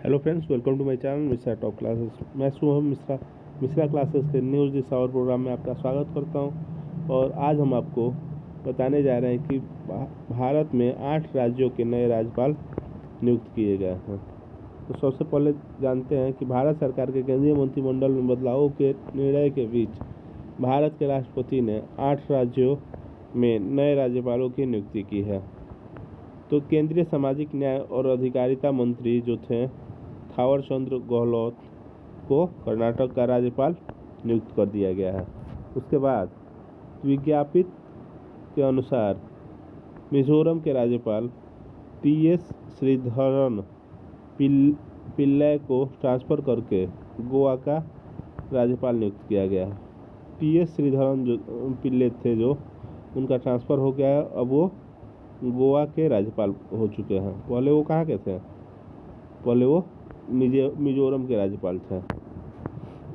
Hello friends, welcome to my channel Mishra top classes. मैं Shubham Mishra Mishra classes के news this hour program में आपका स्वागत करता हूं। और आज हम आपको बताने जा रहे हैं कि भारत में 8 राज्यों के नए राज्यपाल नियुक्त किए गए हैं। तो सबसे पहले जानते हैं कि भारत सरकार के केंद्रीय मंत्रिमंडल में बदलावों के निर्णय के बीच भारत के राष्ट्रपति ने 8 राज्यों में नए राज्यपालों की नियुक्ति की है। तो केंद्रीय सामाजिक न्याय और अधिकारिता मंत्री जो थे थावर चंद गहलोत को कर्नाटक का राज्यपाल नियुक्त कर दिया गया है। उसके बाद विज्ञापित के अनुसार मिजोरम के राज्यपाल टी.एस. श्रीधरन पिल्लै को ट्रांसफ़र करके गोवा का राज्यपाल नियुक्त किया गया है। टी.एस. श्रीधरन जो पिल्लै थे जो उनका ट्रांसफ़र हो गया है, अब वो गोवा के राज्यपाल हो चुके हैं। पहले वो कहाँ के थे? पहले वो मिजोरम के राज्यपाल थे।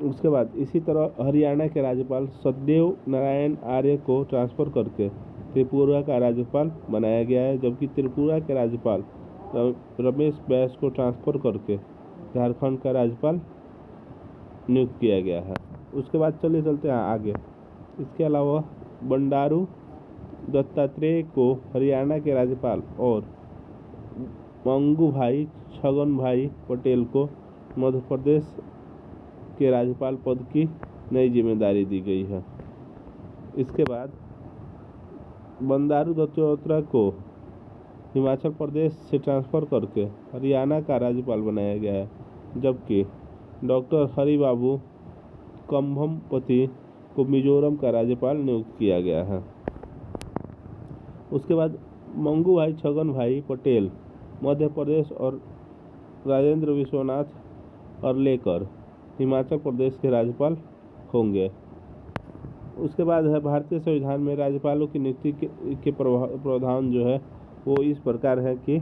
उसके बाद इसी तरह हरियाणा के राज्यपाल सत्यदेव नारायण आर्य को ट्रांसफ़र करके त्रिपुरा का राज्यपाल बनाया गया है, जबकि त्रिपुरा के राज्यपाल रमेश बैस को ट्रांसफ़र करके झारखंड का राज्यपाल नियुक्त किया गया है। उसके बाद चलते हैं आगे। इसके अलावा बंडारू दत्तात्रेय को हरियाणा के राज्यपाल और मंगूभाई छगन भाई पटेल को मध्य प्रदेश के राज्यपाल पद की नई जिम्मेदारी दी गई है। इसके बाद बंडारू दत्तात्रेय को हिमाचल प्रदेश से ट्रांसफ़र करके हरियाणा का राज्यपाल बनाया गया है, जबकि डॉक्टर हरिबाबू कंभमपति को मिजोरम का राज्यपाल नियुक्त किया गया है। उसके बाद मंगूभाई छगन भाई पटेल मध्य प्रदेश और राजेंद्र विश्वनाथ अर्लेकर हिमाचल प्रदेश के राज्यपाल होंगे। उसके बाद है भारतीय संविधान में राज्यपालों की नियुक्ति के प्रावधान जो है वो इस प्रकार है कि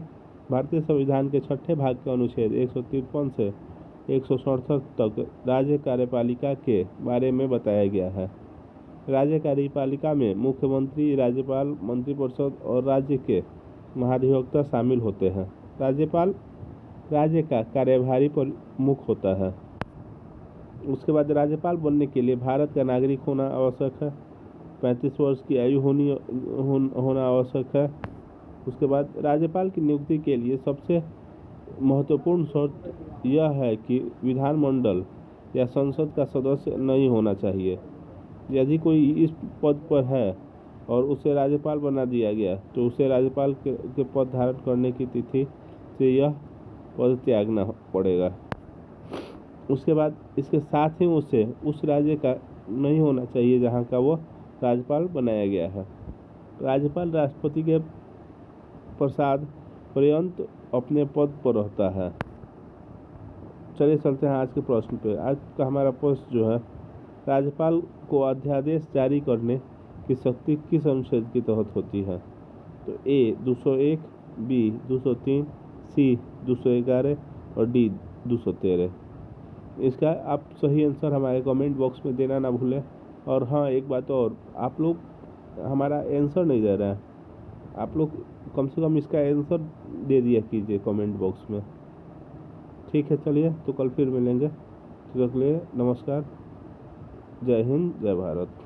भारतीय संविधान के 6ठे भाग के अनुच्छेद 153 से 167 तक राज्य कार्यपालिका के बारे में बताया गया है। राज्य कार्यपालिका में मुख्यमंत्री, राज्यपाल, मंत्रिपरिषद और राज्य के महाधिवक्ता शामिल होते हैं। राज्यपाल राज्य का कार्यभारी प्रमुख होता है। उसके बाद राज्यपाल बनने के लिए भारत का नागरिक होना आवश्यक है। 35 वर्ष की आयु होना आवश्यक है। उसके बाद राज्यपाल की नियुक्ति के लिए सबसे महत्वपूर्ण शर्त यह है कि विधानमंडल या संसद का सदस्य नहीं होना चाहिए। यदि कोई इस पद पर है और उसे राज्यपाल बना दिया गया तो उसे राज्यपाल के पद धारण करने की तिथि से यह पद त्यागना पड़ेगा। उसके बाद इसके साथ ही उसे उस राज्य का नहीं होना चाहिए जहां का वो राज्यपाल बनाया गया है। राज्यपाल राष्ट्रपति के प्रसाद पर्यंत अपने पद पर रहता है। चलिए चलते हैं आज के प्रश्न पे। आज का हमारा प्रश्न जो है, राज्यपाल को अध्यादेश जारी करने की शक्ति किस अनुच्छेद के तहत होती है? तो ए 201, बी 203, सी 211 और डी 213। इसका आप सही आंसर हमारे कमेंट बॉक्स में देना ना भूलें। और हाँ, एक बात और, आप लोग हमारा आंसर नहीं दे रहे हैं, आप लोग कम से कम इसका आंसर दे दिया कीजिए कमेंट बॉक्स में। ठीक है, चलिए तो कल फिर मिलेंगे। तब तक के लिए नमस्कार, जय हिंद, जय भारत।